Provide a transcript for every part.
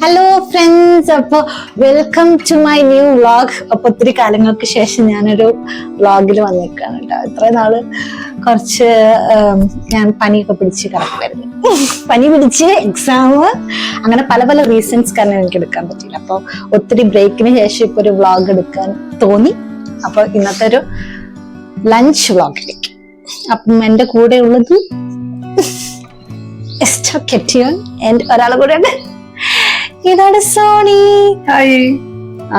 Hello friends, അപ്പോൾ welcome to my new vlog. അപ്പൊ ഒത്തിരി കാലങ്ങൾക്ക് ശേഷം ഞാനൊരു വ്ളോഗിൽ വന്നിരിക്കുകയാണ് കേട്ടോ. ഇത്രയും നാള് കുറച്ച് ഞാൻ പനിയൊക്കെ പിടിച്ച് കിടക്കുമായിരുന്നു. പനി പിടിച്ച് എക്സാം അങ്ങനെ പല പല റീസൺസ് കാരണം എനിക്ക് എടുക്കാൻ പറ്റില്ല. അപ്പൊ ഒത്തിരി ബ്രേക്കിന് ശേഷം ഇപ്പൊ ഒരു വ്ളോഗ് എടുക്കാൻ തോന്നി. അപ്പൊ ഇന്നത്തെ ഒരു ലഞ്ച് വ്ളോഗിലേക്ക് അപ്പം എന്റെ കൂടെ ഉള്ളത് ഒരാളെ കൂടെ ഉണ്ട്. ഇതാണ് സോണി.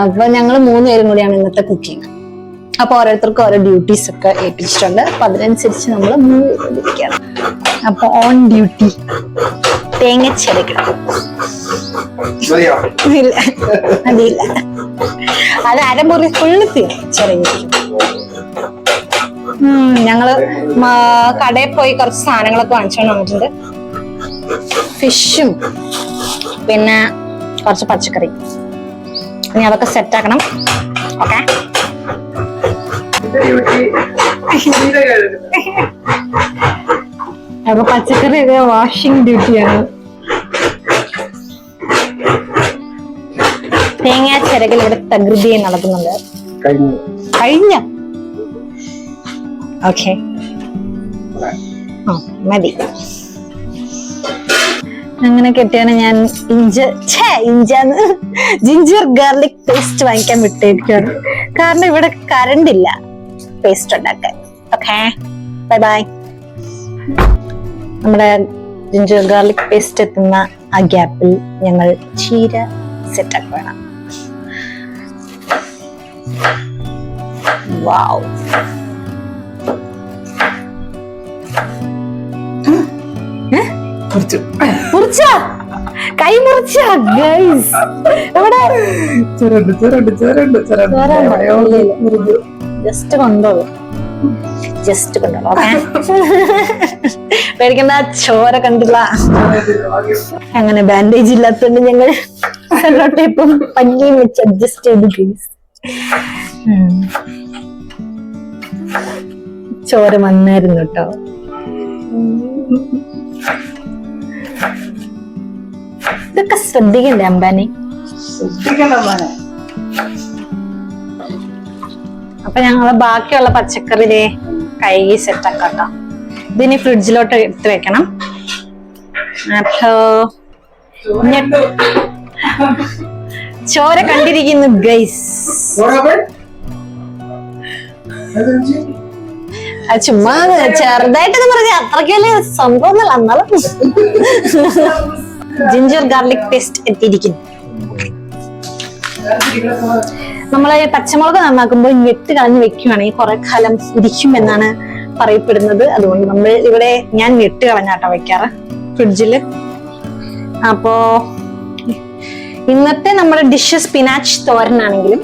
അപ്പൊ ഞങ്ങൾ 3 പേരും കൂടിയാണ് ഇന്നത്തെ കുക്കിംഗ്. അപ്പൊ ഓരോരുത്തർക്കും ഓരോ ഡ്യൂട്ടീസ് ഒക്കെ ഏൽപ്പിച്ചിട്ടുണ്ട്. അപ്പൊ അതിനനുസരിച്ച് നമ്മൾ 3 പേരും ഇരിക്കുകയാണ്. അപ്പൊ ഓൺ ഡ്യൂട്ടി തേങ്ങ ചിരകണം. അതില്ല, അത് അരമുറി ഫുള്ള് ചിരകി. ഞങ്ങള് കടയിൽ പോയി കുറച്ച് സാധനങ്ങളൊക്കെ വാങ്ങിച്ചോണ്ട് വന്നിട്ടുണ്ട്. ഫിഷും പിന്നെ കുറച്ച് പച്ചക്കറി. ഇനി അതൊക്കെ സെറ്റ് ആക്കണം. ഓക്കെ, അപ്പൊ പച്ചക്കറി വാഷിംഗ് ഡ്യൂട്ടിയാണ്. തേങ്ങ ചിരകൽ ഇവിടെ തകൃതിയെ നടക്കുന്നുണ്ട്. കഴിഞ്ഞ ഓക്കെ മതി. അങ്ങനെ കെട്ടിയാണ് ഞാൻ ജിഞ്ചർ ഗാർലിക് പേസ്റ്റ് വാങ്ങിക്കാൻ വിട്ടേക്കാണ്. കാരണം ഇവിടെ കറണ്ട് ഇല്ല പേസ്റ്റ് ഉണ്ടാക്കാൻ. Okay, bye bye. നമ്മുടെ ജിഞ്ചർ ഗാർലിക് പേസ്റ്റ് എത്തുന്ന ആ ഗ്യാപ്പിൽ ഞങ്ങൾ ചീര സെറ്റാക്കി വേണം. വാവ്, കൈ മുറിച്ച ജസ്റ്റ് കൊണ്ടോളൂ, ജസ്റ്റ് കൊണ്ടോളൂ. പേടിക്കണ്ട, ചോര കണ്ടില്ല. അങ്ങനെ ബാൻഡേജ് ഇല്ലാത്തോണ്ട് ഞങ്ങൾ സെല്ലോ ടേപ്പും പഞ്ഞിയും വെച്ച് അഡ്ജസ്റ്റ് ചെയ്ത് പ്ലീസ്. ചോര വന്നായിരുന്നു കേട്ടോ. ഇതൊക്കെ ശ്രദ്ധിക്കണ്ടേ അംബാനി? അപ്പൊ ഞങ്ങള് ബാക്കിയുള്ള പച്ചക്കറി കഴുകി സെറ്റാക്കാട്ടോ. ഇതിനി ഫ്രിഡ്ജിലോട്ട് എടുത്ത് വെക്കണം. അപ്പൊ ചോര കണ്ടിരിക്കുന്നു ഗൈസ്. ചുമ്മാ ചെറുതായിട്ടെന്ന് പറഞ്ഞ അത്രയ്ക്ക് വലിയ സംഭവമൊന്നുമല്ല. എന്നാലും ജിഞ്ചർ ഗാർലിക് പേസ്റ്റ് എത്തിയിരിക്കുന്നു. നമ്മള് പച്ചമുളക് നന്നാക്കുമ്പോൾ ഞെട്ട് കളഞ്ഞ് വെക്കുകയാണെങ്കിൽ കുറെ കാലം ഇരിക്കും എന്നാണ് പറയപ്പെടുന്നത്. അതുകൊണ്ട് നമ്മൾ ഇവിടെ ഞാൻ ഞെട്ട് കളഞ്ഞാട്ടോ വെക്കാറ് ഫ്രിഡ്ജില്. അപ്പോ ഇന്നത്തെ നമ്മുടെ ഡിഷ് സ്പിനാച്ച് തോരനാണെങ്കിലും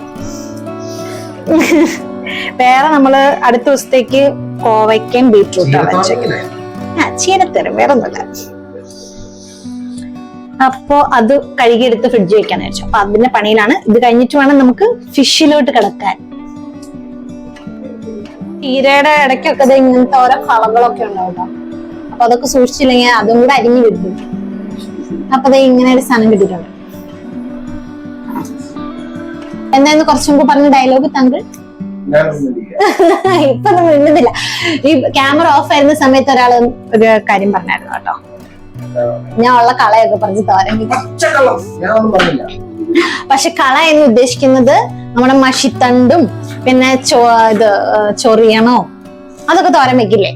വേറെ നമ്മള് അടുത്ത ദിവസത്തേക്ക് കോവയ്ക്കയും ബീട്രൂട്ടാണ് വെച്ചേക്കുന്നത്. ചീരത്തരം വേറെ ഒന്നുമില്ല. അപ്പോ അത് കഴുകിയെടുത്ത് ഫ്രിഡ്ജ് വെക്കാൻ വെച്ചു. അപ്പൊ അതിന്റെ പണിയിലാണ്. ഇത് കഴിഞ്ഞിട്ട് വേണം നമുക്ക് ഫിഷിലോട്ട് കിടക്കാൻ. ചീരയുടെ ഇടയ്ക്കൊക്കെ ഇങ്ങനത്തെ ഓരോ കളകളൊക്കെ ഉണ്ടാവും. അപ്പൊ അതൊക്കെ സൂക്ഷിച്ചില്ലെങ്കിൽ അതും കൂടെ അരിഞ്ഞു കിട്ടും. അപ്പൊ അത് ഇങ്ങനെ ഒരു സാധനം കിട്ടിയിട്ടുണ്ട്. എന്തായിരുന്നു കുറച്ചും മുമ്പ് പറഞ്ഞ ഡയലോഗ് താങ്കൾ? ഇപ്പൊ ഒന്നും മിണ്ടുന്നില്ല. ഈ ക്യാമറ ഓഫ് ആയിരുന്ന സമയത്ത് ഒരാൾ ഒരു കാര്യം പറഞ്ഞായിരുന്നു കേട്ടോ. ഞാൻ ഉള്ള കളയൊക്കെ പറഞ്ഞ് തോരൻ. പക്ഷെ കള എന്ന് ഉദ്ദേശിക്കുന്നത് നമ്മുടെ മഷിത്തണ്ടും പിന്നെ ചൊറിയണോ അതൊക്കെ തോരൻ വെക്കില്ലേ?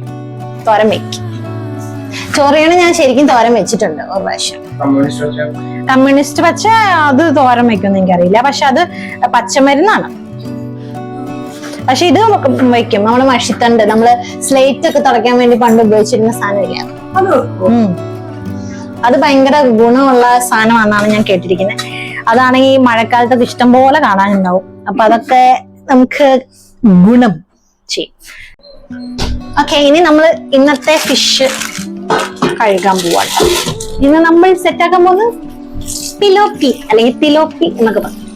തോരൻ വെക്കും. ചൊറിയണം ഞാൻ ശരിക്കും തോരൻ വെച്ചിട്ടുണ്ട് ഒരു പ്രാവശ്യം. കമ്മ്യൂണിസ്റ്റ് പച്ച അത് തോരൻ വെക്കുമെന്ന് എനിക്കറിയില്ല. പക്ഷെ അത് പച്ചമരുന്നാണ്. പക്ഷെ ഇത് വെക്കും. നമ്മുടെ മഷിത്തണ്ട്, നമ്മള് സ്ലേറ്റ് ഒക്കെ തുടയ്ക്കാൻ വേണ്ടി പണ്ട് ഉപയോഗിച്ചിരുന്ന സാധനമില്ല. അത് ഭയങ്കര ഗുണമുള്ള സാധനമാണെന്നാണ് ഞാൻ കേട്ടിരിക്കുന്നത്. അതാണെങ്കിൽ മഴക്കാലത്തൊക്കെ ഇഷ്ടം പോലെ കാണാനുണ്ടാവും. അപ്പൊ അതൊക്കെ നമുക്ക് ഗുണം ചെയ്യും. ഓക്കെ, ഇനി നമ്മൾ ഇന്നത്തെ ഫിഷ് കഴുകാൻ പോവാണ്. ഇന്ന് നമ്മൾ സെറ്റാക്കാൻ പോകുന്നത് പിലോപ്പി അല്ലെങ്കിൽ തിലോപ്പി എന്നൊക്കെ പറയും.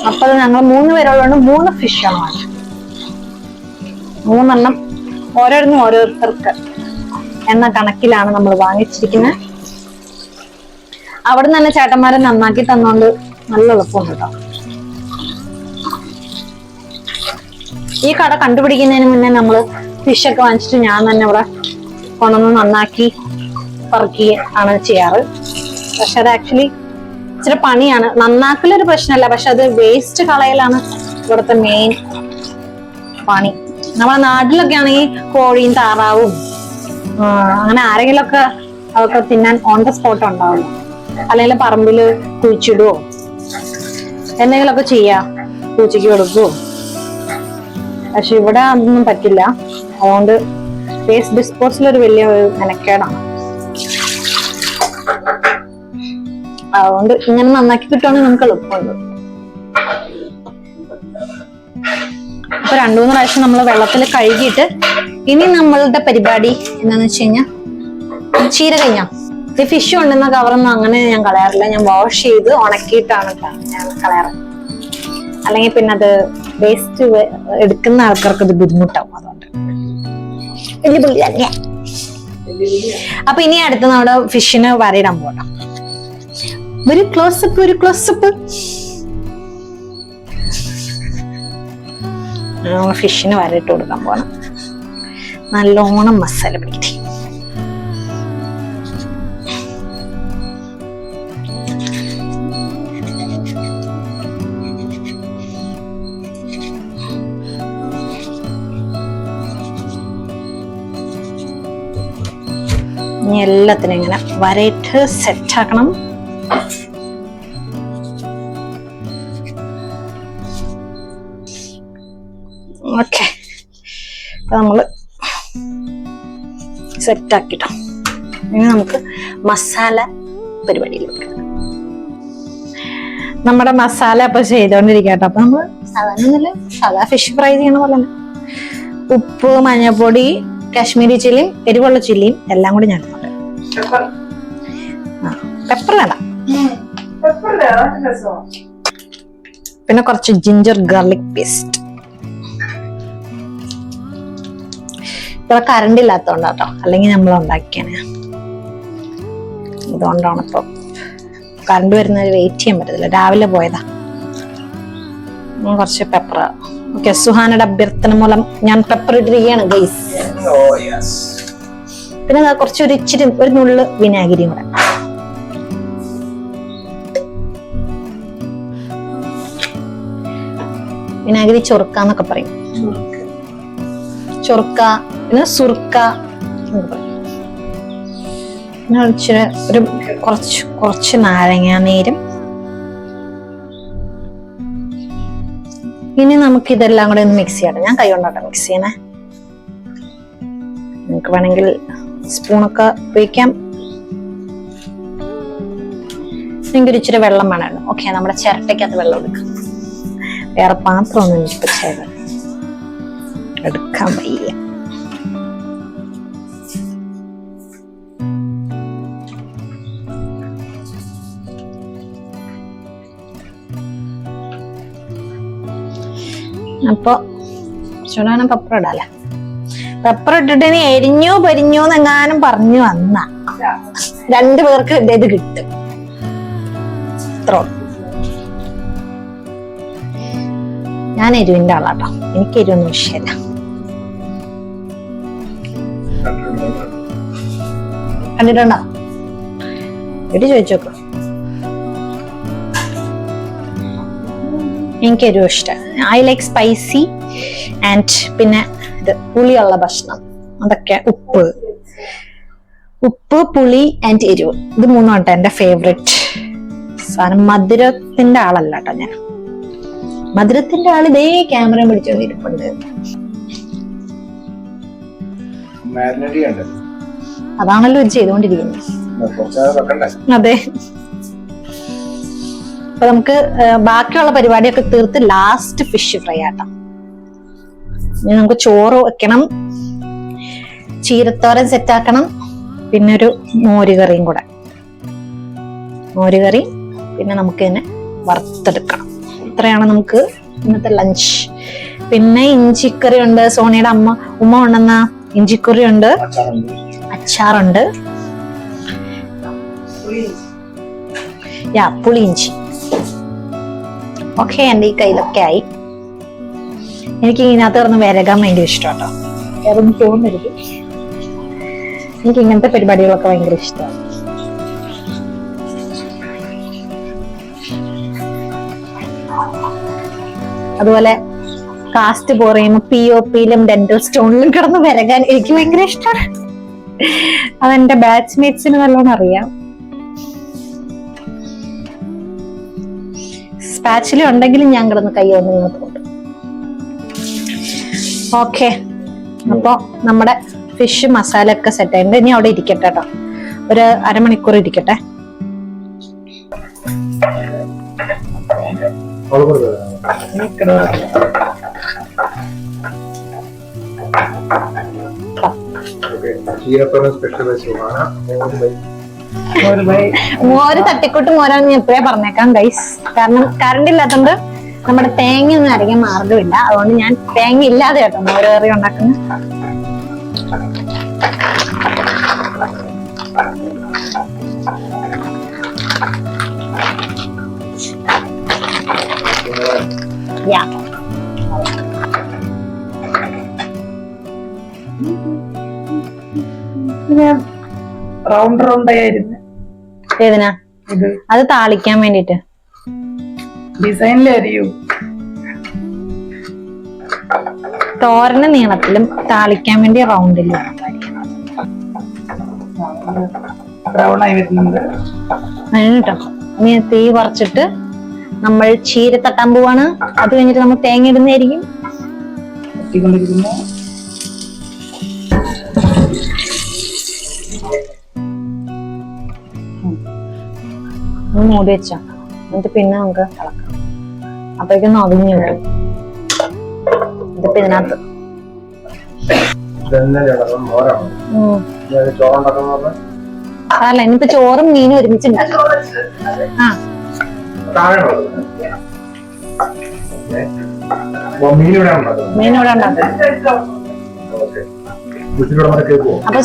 അപ്പൊ ഞങ്ങൾ 3 പേരുള്ളതുകൊണ്ട് 3 ഫിഷാണ് വാങ്ങിച്ചത്. 3 എണ്ണം ഓരോരുത്തർക്ക് എന്ന കണക്കിലാണ് നമ്മൾ വാങ്ങിച്ചിരിക്കുന്നത്. അവിടെ നിന്ന് തന്നെ ചേട്ടന്മാരെ നന്നാക്കി തന്നോണ്ട് നല്ല എളുപ്പമുണ്ട് കേട്ടോ. ഈ കട കണ്ടുപിടിക്കുന്നതിന് മുന്നേ നമ്മള് ഫിഷൊക്കെ വാങ്ങിച്ചിട്ട് ഞാൻ തന്നെ ഇവിടെ കൊണ്ടുവന്ന് നന്നാക്കി പറക്കി ആണ് ചെയ്യാറ്. പക്ഷെ അത് ആക്ച്വലി ഇച്ചിരി പണിയാണ്. നന്നാക്കലൊരു പ്രശ്നമല്ല, പക്ഷെ അത് വേസ്റ്റ് കളയലാണ് ഇവിടുത്തെ മെയിൻ പണി. നമ്മുടെ നാട്ടിലൊക്കെ ആണെങ്കിൽ കോഴിയും താറാവും അങ്ങനെ ആരെങ്കിലും ഒക്കെ അതൊക്കെ തിന്നാൻ ഓൺ ദ സ്പോട്ട് ഉണ്ടാവും, അല്ലെങ്കിൽ പറമ്പില് കുഴിച്ചിടുവോ എന്തെങ്കിലുമൊക്കെ ചെയ്യാ, പൂച്ചയ്ക്ക് കൊടുക്കുവോ. പക്ഷെ ഇവിടെ അതൊന്നും പറ്റില്ല. അതുകൊണ്ട് വേസ്റ്റ് ഡിസ്പോസൽ ഒരു വലിയ മെനക്കേടാണ്. അതുകൊണ്ട് ഇങ്ങനെ നന്നാക്കി കിട്ടുവാണെങ്കിൽ നമുക്ക് എളുപ്പമുണ്ട്. അപ്പൊ 2-3 പ്രാവശ്യം നമ്മൾ വെള്ളത്തിൽ കഴുകിയിട്ട് ഇനി നമ്മളുടെ പരിപാടി എന്താന്ന് വെച്ച് കഴിഞ്ഞാൽ ചീര കഴിഞ്ഞാ ഈ ഫിഷ് കൊണ്ടുവന്ന കവറൊന്നും അങ്ങനെ ഞാൻ കളയാറില്ല. ഞാൻ വാഷ് ചെയ്ത് ഉണക്കിയിട്ടാണ് ഞാൻ കളയാറ്. അല്ലെങ്കിൽ പിന്നെ അത് വേസ്റ്റ് എടുക്കുന്ന ആൾക്കാർക്ക് അത് ബുദ്ധിമുട്ടാവും. അതുകൊണ്ട് അപ്പൊ ഇനി അടുത്ത് നമ്മുടെ ഫിഷിന് വരയിടാൻ പോകണം. ഒരു ക്ലോസപ്പ് ഫിഷിന് വരയിട്ട് കൊടുക്കാൻ പോകണം. നല്ലോണം മസാല പിടിക്കട്ടെ. ഇനി എല്ലാത്തിനും ഇങ്ങനെ വരയിട്ട് സെറ്റ് ആക്കണം. ഓക്കെ, നമ്മള് സെറ്റ് ആക്കിട്ടോ. ഇനി നമുക്ക് മസാല പരിപാടിയിലേക്ക്. നമ്മുടെ മസാല അപ്പൊ ചെയ്തോണ്ടിരിക്കട്ടോ. അപ്പൊ നമ്മള് സാധാ ഫിഷ് ഫ്രൈ ചെയ്യണ പോലെ തന്നെ ഉപ്പ്, മഞ്ഞൾപ്പൊടി, കാശ്മീരി ചില്ലി, എരിവുള്ള ചില്ലിയും എല്ലാം കൂടി ഞാൻ പെപ്പർ വേണ്ട, പിന്നെ കുറച്ച് ജിഞ്ചർ ഗാർലിക് പേസ്റ്റ്. ഇവിടെ കറണ്ട് ഇല്ലാത്തോണ്ടാട്ടോ, അല്ലെങ്കിൽ നമ്മൾ ഉണ്ടാക്കിയാണ്. ഇതുകൊണ്ടാണ് ഇപ്പൊ കറണ്ട് വരുന്നത് വെയിറ്റ് ചെയ്യാൻ പറ്റത്തില്ല. രാവിലെ പോയതാ. കുറച്ച് പെപ്പർ. ഓക്കെ, സുഹാനയുടെ അഭ്യർത്ഥന മൂലം ഞാൻ പെപ്പർ ഇട്ടിരിക്കുകയാണ് ഗൈസ്. പിന്നെ കുറച്ചൊരു ഇച്ചിരി ഒരു നുള്ളു വിനാഗിരിയും കൂടെ. വിനാഗിരി ചൊറുക്കാന്നൊക്കെ പറയും. ചൊറുക്ക, പിന്നെ സുർക്ക എന്നൊക്കെ പറയും. പിന്നെ ഇച്ചിരി ഒരു കുറച്ച് നാരങ്ങ നീരും. ഇനി നമുക്ക് ഇതെല്ലാം കൂടെ ഒന്ന് മിക്സ് ചെയ്യണം. ഞാൻ കൈ കൊണ്ടാട്ടോ മിക്സ് ചെയ്യണേ. നിങ്ങൾക്ക് വേണമെങ്കിൽ സ്പൂണൊക്കെ ഉപയോഗിക്കാം. എനിക്കൊരു ഇച്ചിരി വെള്ളം വേണമായിരുന്നു. ഓക്കെ, നമ്മുടെ ചിരട്ടയ്ക്കകത്ത് വെള്ളം എടുക്കാം. വേറെ പാത്രമൊന്നും എനിക്ക് എടുക്കാൻ വയ്യ. അപ്പൊ ചൂടാണ് പെപ്പർ ഇടാല്ലേ. പെപ്പർ ഇട്ടിട്ട് ഇനി എരിഞ്ഞോ പൊരിഞ്ഞോ എന്നെങ്ങാനും പറഞ്ഞു വന്ന 2 പേർക്ക് ഇത് കിട്ടും. ഞാൻ എരിവിന്റെ ആളാട്ടോ, എനിക്ക് എരിവൊന്നും വിഷയമില്ല. കണ്ടിട്ടുണ്ടോ? വീട്ടിൽ ചോദിച്ചോക്കോ. എനിക്ക് എരിവ് ഇഷ്ടം. ഐ ലൈക്ക് സ്പൈസി ആൻഡ് പിന്നെ ഇത് പുളിയുള്ള ഭക്ഷണം. അതൊക്കെ ഉപ്പ്, പുളി ആൻഡ് എരിവ്, ഇത് 3 കേട്ടോ എന്റെ ഫേവറേറ്റ് സാധനം. മധുരത്തിന്റെ ആളല്ല കേട്ടോ ഞാൻ. മധുരത്തിന്റെ ആൾ ഇതേ ക്യാമറ പിടിച്ചോണ്ടിരിപ്പുണ്ട്. അതാണല്ലോ ഇത് ചെയ്തുകൊണ്ടിരിക്കുന്നത്. അതെ. അപ്പൊ നമുക്ക് ബാക്കിയുള്ള പരിപാടിയൊക്കെ തീർത്ത് ലാസ്റ്റ് ഫിഷ് ഫ്രൈ ആട്ടാം. ഇനി നമുക്ക് ചോറ് വെക്കണം, ചീരത്തോരൻ സെറ്റ് ആക്കണം, പിന്നെ ഒരു മോരുകറിയും കൂടെ. മോരുകറി, പിന്നെ നമുക്ക് ഇതിനെ വറുത്തെടുക്കണം. ഇത്രയാണ് നമുക്ക് ഇന്നത്തെ ലഞ്ച്. പിന്നെ ഇഞ്ചിക്കറി ഉണ്ട്. സോണിയുടെ ഉമ്മ കൊണ്ടുവന്ന ഇഞ്ചിക്കറി ഉണ്ട്, അച്ചാറുണ്ട്, പുളിയിഞ്ചി. ഓക്കെ, എൻ്റെ ഈ കയ്യിലൊക്കെ ആയി. എനിക്ക് ഇതിനകത്ത് കിടന്ന് വിരകാൻ ഭയങ്കര ഇഷ്ടമാണ് കേട്ടോ. വേറൊന്നും തോന്നരുത്, എനിക്ക് ഇങ്ങനത്തെ പരിപാടികളൊക്കെ ഭയങ്കര ഇഷ്ടമാണ്. അതുപോലെ കാസ്റ്റ് പോറയുമ്പോ POPയിലും ഡെന്റൽ സ്റ്റോണിലും കിടന്ന് വരകാൻ എനിക്ക് ഭയങ്കര ഇഷ്ടമാണ്. അതെന്റെ ബാച്ച്മേറ്റ്സിന് നല്ലോണം അറിയാം. സ്പാച്ചില ഉണ്ടെങ്കിലും ഞാൻ കിടന്ന് കൈ ഒന്നുകൊണ്ട്. ഓക്കെ, അപ്പൊ നമ്മുടെ ഫിഷ് മസാല ഒക്കെ സെറ്റ് ആയിട്ടുണ്ട്. ഇനി അവിടെ ഇരിക്കട്ടെ കേട്ടോ, ഒരു അരമണിക്കൂർ ഇരിക്കട്ടെ. മോര് തട്ടിക്കൂട്ട് മോരാന്ന് ഞാൻ എപ്പോഴേ പറഞ്ഞേക്കാം ഗൈസ്. കാരണം കറണ്ട് ഇല്ലാത്തോണ്ട് നമ്മുടെ തേങ്ങ ഒന്നും അരയ്ക്കാൻ മാർഗമില്ല. അതുകൊണ്ട് ഞാൻ തേങ്ങ ഇല്ലാതെ കേട്ടോ മോര് കറി ഉണ്ടാക്കുന്നത്. റൗണ്ട് റൗണ്ട് ആയിരുന്നു. ഏതിനാ? അത് താളിക്കാൻ വേണ്ടിട്ട് ഡിസൈനിൽ അറിയൂ. തോരന് നീളത്തിലും താളിക്കാൻ വേണ്ടി റൗണ്ടിലും ബ്രൗൺ ആയി വരുന്നുണ്ട്. കേട്ടോ. ഇനി തീ കുറച്ചിട്ട് നമ്മൾ ചീര തട്ടാൻ പോവാണ്. അത് കഴിഞ്ഞിട്ട് നമ്മൾ തേങ്ങ ഇടുന്നതായിരിക്കും. മൂടി വെച്ചോ, എന്നിട്ട് പിന്നെ നമുക്ക് ഇളക്കാം. അപ്പോഴേക്കും ഒതുങ്ങി കിട്ടും. ഇതിപ്പോ ഇതിനകത്ത് അല്ല, ഇനിയിപ്പോ ചോറും മീനും ഒരുമിച്ചുണ്ടാക്കും. മീനിവിടെ ഉണ്ടാക്കും. അപ്പൊ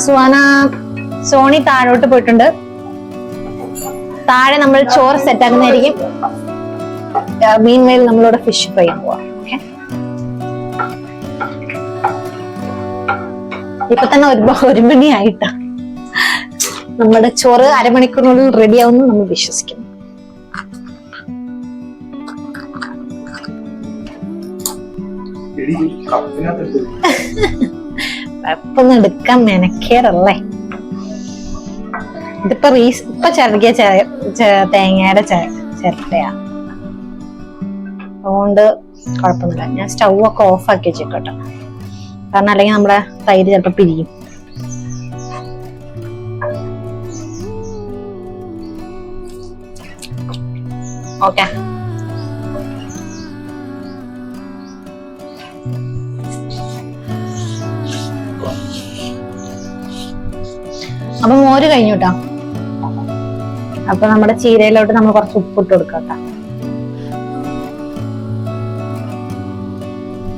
സോണി താഴോട്ട് പോയിട്ടുണ്ട്. താഴെ നമ്മൾ ചോറ് സെറ്റ് ആക്കുന്നതായിരിക്കും. മീൻമേൽ നമ്മളിവിടെ ഫിഷ് ഫ്രൈ ചെയ്യാൻ പോവാം. ഇപ്പൊ തന്നെ ഒരു മണിയായിട്ടാ. നമ്മുടെ ചോറ് അരമണിക്കൂറിനുള്ളിൽ റെഡി ആവുമെന്ന് നമ്മൾ വിശ്വസിക്കുന്നു. വെപ്പൊന്നും എടുക്കാൻ മെനക്കേറല്ലേ. ഇതിപ്പോ ഇപ്പൊ ചിരകിയ തേങ്ങയുടെ ചിരട്ടയാ, അതുകൊണ്ട് കുഴപ്പമൊന്നുമില്ല. ഞാൻ സ്റ്റൗ ഒക്കെ ഓഫ് ആക്കി വെച്ചേക്കോട്ടെ, കാരണം അല്ലെങ്കിൽ നമ്മുടെ തൈര് ചിലപ്പോ പിരിയും. ഓക്കെ, അപ്പൊ മോര് കഴിഞ്ഞു കേട്ടോ. അപ്പൊ നമ്മുടെ ചീരയിലോട്ട് നമ്മൾ കുറച്ച് ഉപ്പിട്ട് കൊടുക്കാം.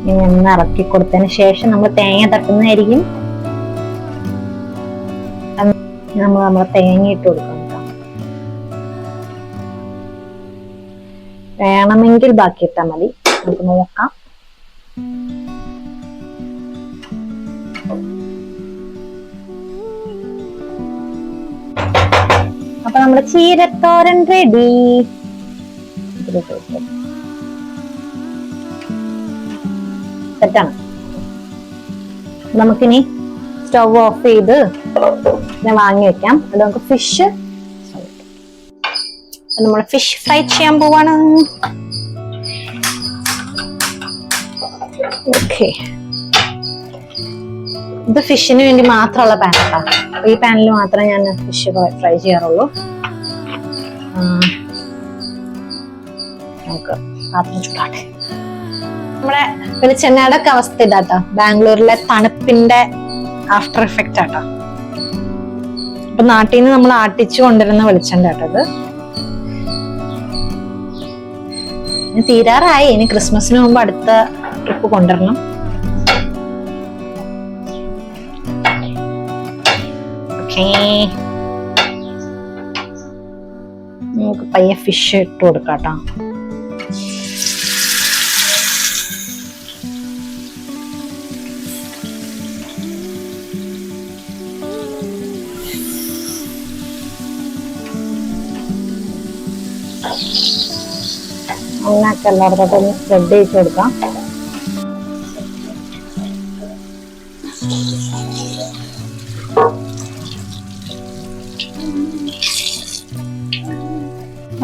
ഇനി ഒന്ന് ഇറക്കി കൊടുത്തതിന് ശേഷം നമ്മൾ തേങ്ങ തട്ടുന്നതായിരിക്കും. നമ്മൾ തേങ്ങ ഇട്ട് കൊടുക്കാം. വേണമെങ്കിൽ ബാക്കി ഇട്ടാൽ മതി, നമുക്ക് നോക്കാം. അപ്പൊ നമ്മുടെ ചീരത്തോരൻ റെഡി. സെറ്റാണ്. നമുക്കിനി സ്റ്റവ് ഓഫ് ചെയ്ത് ഞാൻ വാങ്ങി വെക്കാം. അത് നമുക്ക് ഫിഷ് നമ്മൾ ഫിഷ് ഫ്രൈ ചെയ്യാൻ പോവാണ്. ഓക്കെ, ഇത് ഫിഷിന് വേണ്ടി മാത്രമുള്ള പാൻ കേട്ടോ. ഈ പാനിൽ മാത്രമേ ഞാൻ ഫിഷ് ഫ്രൈ ചെയ്യാറുള്ളൂ. നമുക്ക് പാത്രം ചൂടാട്ടെ. നമ്മുടെ വെളിച്ചെണ്ണയുടെ ഒക്കെ അവസ്ഥ ഇതാട്ടോ. ബാംഗ്ലൂരിലെ തണുപ്പിന്റെ ആഫ്റ്റർ എഫക്റ്റ് ആട്ടോ. അപ്പൊ നാട്ടിൽ നിന്ന് നമ്മൾ ആട്ടിച്ചു കൊണ്ടിരുന്ന വെളിച്ചെണ്ണ കേട്ടോ ഇത്. തീരാറായി. ഇനി ക്രിസ്മസിന് മുമ്പ് അടുത്ത ട്രിപ്പ് കൊണ്ടുവരണം. നമുക്ക് പയ്യെ ഫിഷ് ഇട്ട് കൊടുക്കാം കേട്ടോ. അതിനൊക്കെ എല്ലായിടത്തോട്ടൊന്ന് സ്പ്രെഡ് ചെയ്ത് കൊടുക്കാം.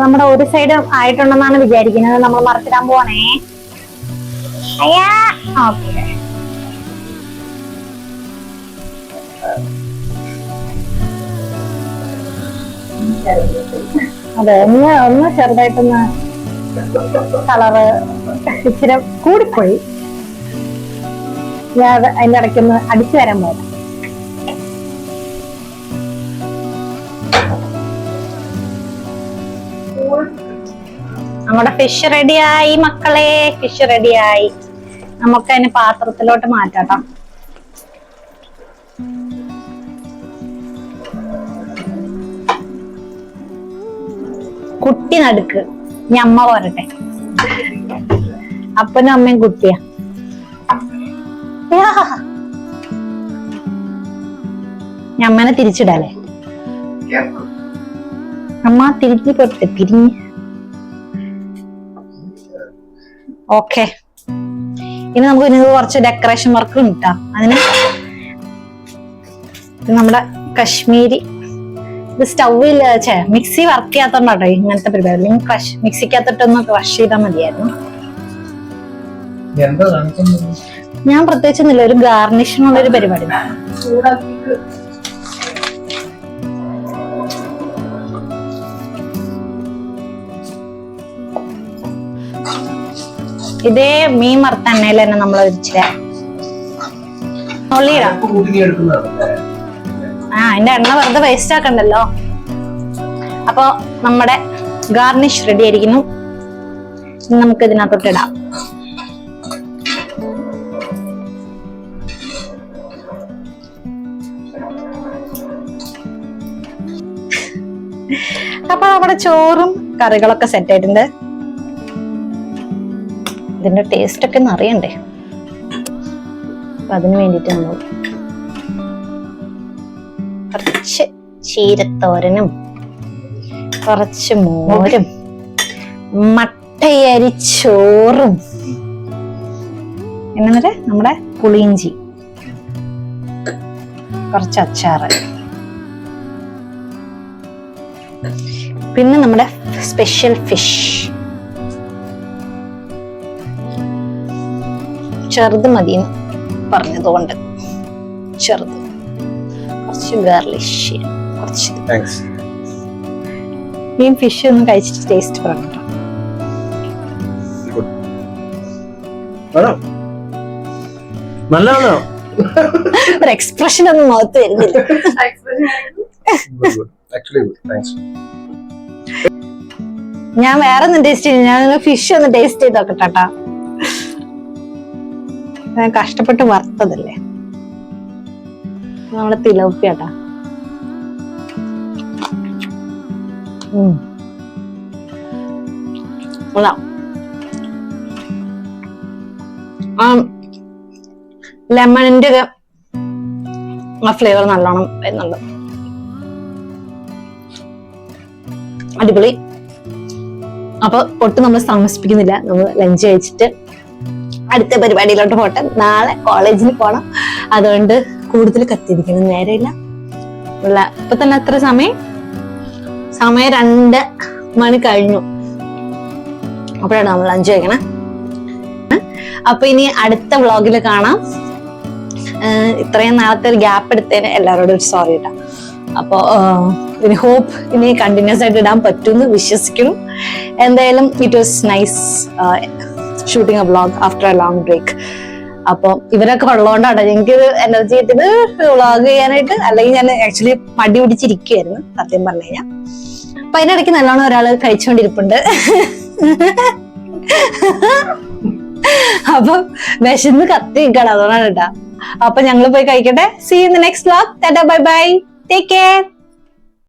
നമ്മുടെ ഒരു സൈഡ് ആയിട്ടുണ്ടെന്നാണ് വിചാരിക്കുന്നത്. നമ്മൾ മറച്ചിടാൻ പോവാണേ. അയ്യാ ഓക്കെ. അതെ, ഒന്ന് ചെറുതായിട്ടൊന്ന് കളറ് ഇച്ചിരി കൂടിപ്പോയി. ഞാൻ അതിന്റെ ഇടയ്ക്കൊന്ന് അടിച്ചു വരാൻ പോയത്. നമ്മുടെ ഫിഷ് റെഡിയായി മക്കളെ, ഫിഷ് റെഡിയായി. നമുക്ക് അതിന് പാത്രത്തിലോട്ട് മാറ്റാം. കുട്ടി നടുക്ക്, ഇനി അമ്മ പോരട്ടെ. അപ്പനും അമ്മയും കുട്ടിയാ. ഞാൻ അമ്മനെ തിരിച്ചിടാലേ. അമ്മ തിരിഞ്ഞു പോട്ടെ, തിരിഞ്ഞ്. ഓക്കെ, ഇനി നമുക്ക് ഇനി കുറച്ച് ഡെക്കറേഷൻ വർക്ക് കിട്ടാം. അതിന് നമ്മുടെ കശ്മീരി ഇത് സ്റ്റൗവിൽ മിക്സി വർക്ക് ചെയ്യാത്തോണ്ടാട്ടോ ഇങ്ങനത്തെ പരിപാടി. അല്ലെങ്കിൽ മിക്സിക്കകത്തിട്ടൊന്ന് ക്രഷ് ചെയ്താൽ മതിയായിരുന്നു. ഞാൻ പ്രത്യേകിച്ചൊന്നുമില്ല, ഒരു ഗാർണിഷിനുള്ള ഒരു പരിപാടി. ഇതേ മീൻ വറുത്ത എണ്ണയിൽ തന്നെ നമ്മൾ ഒഴിച്ചിടാം. അതിന്റെ എണ്ണ വെറുതെ വേസ്റ്റ് ആക്കണ്ടല്ലോ. അപ്പൊ നമ്മുടെ ഗാർണിഷ് റെഡി ആയിരിക്കുന്നു. നമുക്ക് ഇതിനകത്തോട്ട് ഇടാം. അപ്പൊ നമ്മുടെ ചോറും കറികളൊക്കെ സെറ്റ് ആയിട്ടുണ്ട്. ഇതിന്റെ ടേസ്റ്റ് ഒക്കെ ഒന്ന് അറിയണ്ടേ, അപ്പൊ അതിന് വേണ്ടിട്ട് നമ്മൾ കുറച്ച് ചീരത്തോരനും കുറച്ച് മോരും മട്ടയരിച്ചോറും എന്നിട്ട് നമ്മുടെ പുളിയിഞ്ചി, കുറച്ച് അച്ചാറ്, പിന്നെ നമ്മുടെ സ്പെഷ്യൽ ഫിഷ്. ചെറുത് മതിയെന്ന് പറഞ്ഞതുകൊണ്ട് ചെറുത്, കുറച്ച് ഗാർലിഷ്, കുറച്ച് ഈ ഫിഷ് ഒന്ന് കഴിച്ചിട്ട് ടേസ്റ്റ് പറഞ്ഞിട്ടോ. ഒരു എക്സ്പ്രഷൻ ഒന്നും മുഖത്ത് വരുന്നില്ല. ഞാൻ വേറെ ഒന്നും ടേസ്റ്റ് ചെയ്തു, ഞാൻ ഫിഷ് ഒന്ന് ടേസ്റ്റ് ചെയ്ത് നോക്കട്ടാ. ഞാൻ കഷ്ടപ്പെട്ട് വറുത്തതല്ലേ, നമ്മുടെ തിലോപ്പിയാട്ടാ. ലെമണിന്റെ ആ ഫ്ലേവർ നല്ലോണം വരുന്നുണ്ട്. അടിപൊളി. അപ്പൊ ഒട്ടും നമ്മൾ താമസിപ്പിക്കുന്നില്ല, നമ്മൾ ലഞ്ച് കഴിച്ചിട്ട് അടുത്ത പരിപാടിയിലോട്ട് പോട്ടെ. നാളെ കോളേജിൽ പോണം, അതുകൊണ്ട് കൂടുതൽ കത്തിരിക്കണം, നേരമില്ല. ഇപ്പൊ തന്നെ എത്ര സമയം 2 മണി കഴിഞ്ഞു. അപ്പോഴാണ് നമ്മൾ ലഞ്ച് കഴിക്കണേ. അപ്പൊ ഇനി അടുത്ത വ്ളോഗിൽ കാണാം. ഇത്രയും നാളത്തെ ഒരു ഗ്യാപ്പ് എടുത്തതിന് എല്ലാവരോടും ഒരു സോറി കേട്ടോ. അപ്പോ ഇനി ഹോപ്പ് ഇനി കണ്ടിന്യൂസ് ആയിട്ട് ഇടാൻ പറ്റുമെന്ന് വിശ്വസിക്കുന്നു. എന്തായാലും it was nice shooting a vlog after a long break. അപ്പൊ ഇവരൊക്കെ ഉള്ളതുകൊണ്ടാണ് എനിക്ക് എനർജി കിട്ടിയത് വ്ളോഗ് ചെയ്യാനായിട്ട്. അല്ലെങ്കിൽ ഞാൻ ആക്ച്വലി മടി പിടിച്ചിരിക്കുകയായിരുന്നു സത്യം പറഞ്ഞു കഴിഞ്ഞാൽ. അപ്പൊ അതിനിടയ്ക്ക് നല്ലോണം ഒരാള് കഴിച്ചുകൊണ്ടിരിപ്പുണ്ട്. അപ്പൊ വിശന്ന് കത്തിരിക്കണം, അതുകൊണ്ടാണ് കേട്ടാ. അപ്പൊ ഞങ്ങൾ പോയി കഴിക്കട്ടെ. See you in the next vlog. Tada, bye bye. Take care.